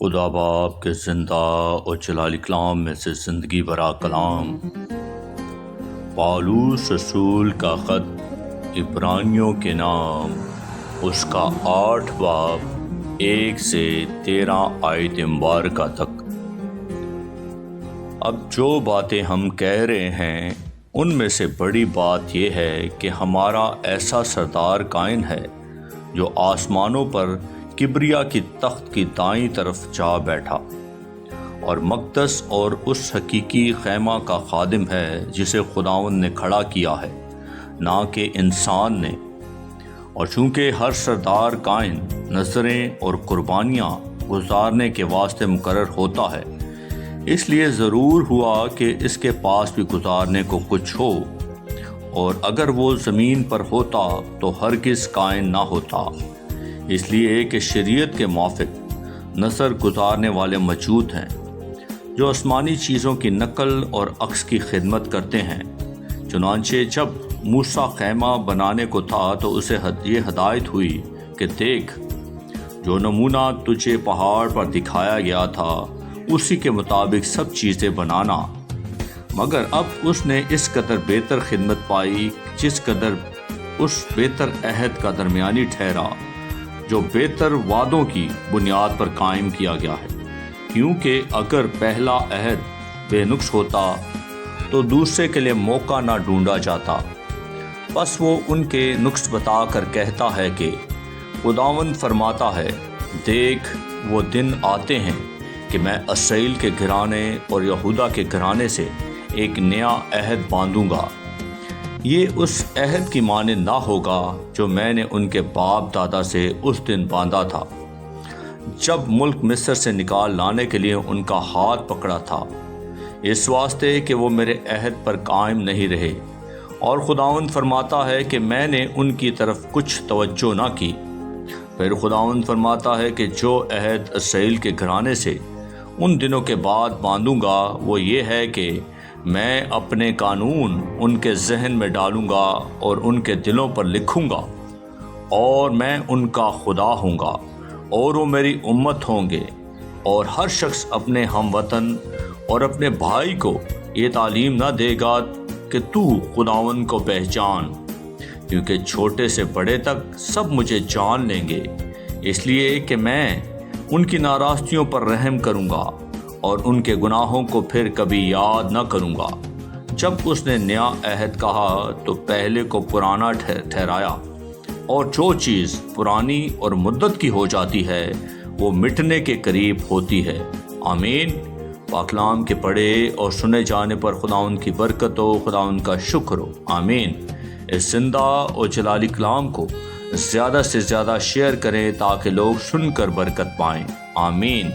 خدا باپ کے زندہ اور جلالی کلام میں سے زندگی برا کلام، پالوس رسول کا خط عبرانیوں کے نام، اس کا 8 باب 1 سے 13 آیت مبارکہ تک۔ اب جو باتیں ہم کہہ رہے ہیں ان میں سے بڑی بات یہ ہے کہ ہمارا ایسا سردار کائن ہے جو آسمانوں پر کبریا کی تخت کی دائیں طرف جا بیٹھا اور مقدس اور اس حقیقی خیمہ کا خادم ہے جسے خداوند نے کھڑا کیا ہے، نہ کہ انسان نے۔ اور چونکہ ہر سردار کائن نذریں اور قربانیاں گزارنے کے واسطے مقرر ہوتا ہے، اس لیے ضرور ہوا کہ اس کے پاس بھی گزارنے کو کچھ ہو، اور اگر وہ زمین پر ہوتا تو ہرگز کائن نہ ہوتا، اس لیے کہ شریعت کے موافق نذر گزارنے والے موجود ہیں جو آسمانی چیزوں کی نقل اور عکس کی خدمت کرتے ہیں۔ چنانچہ جب موسیٰ خیمہ بنانے کو تھا تو اسے یہ ہدایت ہوئی کہ دیکھ، جو نمونہ تجھے پہاڑ پر دکھایا گیا تھا اسی کے مطابق سب چیزیں بنانا، مگر اب اس نے اس قدر بہتر خدمت پائی جس قدر اس بہتر عہد کا درمیانی ٹھہرا جو بہتر وعدوں کی بنیاد پر قائم کیا گیا ہے۔ کیونکہ اگر پہلا عہد بے نقص ہوتا تو دوسرے کے لیے موقع نہ ڈھونڈا جاتا، بس وہ ان کے نقص بتا کر کہتا ہے کہ خداوند فرماتا ہے، دیکھ وہ دن آتے ہیں کہ میں اسرائیل کے گھرانے اور یہودا کے گھرانے سے ایک نیا عہد باندھوں گا، یہ اس عہد کی مانند نہ ہوگا جو میں نے ان کے باپ دادا سے اس دن باندھا تھا جب ملک مصر سے نکال لانے کے لیے ان کا ہاتھ پکڑا تھا، اس واسطے کہ وہ میرے عہد پر قائم نہیں رہے۔ اور خداوند فرماتا ہے کہ میں نے ان کی طرف کچھ توجہ نہ کی۔ پھر خداوند فرماتا ہے کہ جو عہد اسرائیل کے گھرانے سے ان دنوں کے بعد باندھوں گا وہ یہ ہے کہ میں اپنے قانون ان کے ذہن میں ڈالوں گا اور ان کے دلوں پر لکھوں گا، اور میں ان کا خدا ہوں گا اور وہ میری امت ہوں گے۔ اور ہر شخص اپنے ہم وطن اور اپنے بھائی کو یہ تعلیم نہ دے گا کہ تو خداوند کو پہچان، کیونکہ چھوٹے سے بڑے تک سب مجھے جان لیں گے، اس لیے کہ میں ان کی ناراضگیوں پر رحم کروں گا اور ان کے گناہوں کو پھر کبھی یاد نہ کروں گا۔ جب اس نے نیا عہد کہا تو پہلے کو پرانا ٹھہرایا، اور جو چیز پرانی اور مدت کی ہو جاتی ہے وہ مٹنے کے قریب ہوتی ہے۔ آمین۔ پاکلام کے پڑھے اور سنے جانے پر خداوند کی برکت ہو، خداوند کا شکر ہو۔ آمین۔ اس زندہ اور جلالی کلام کو زیادہ سے زیادہ شیئر کریں تاکہ لوگ سن کر برکت پائیں۔ آمین۔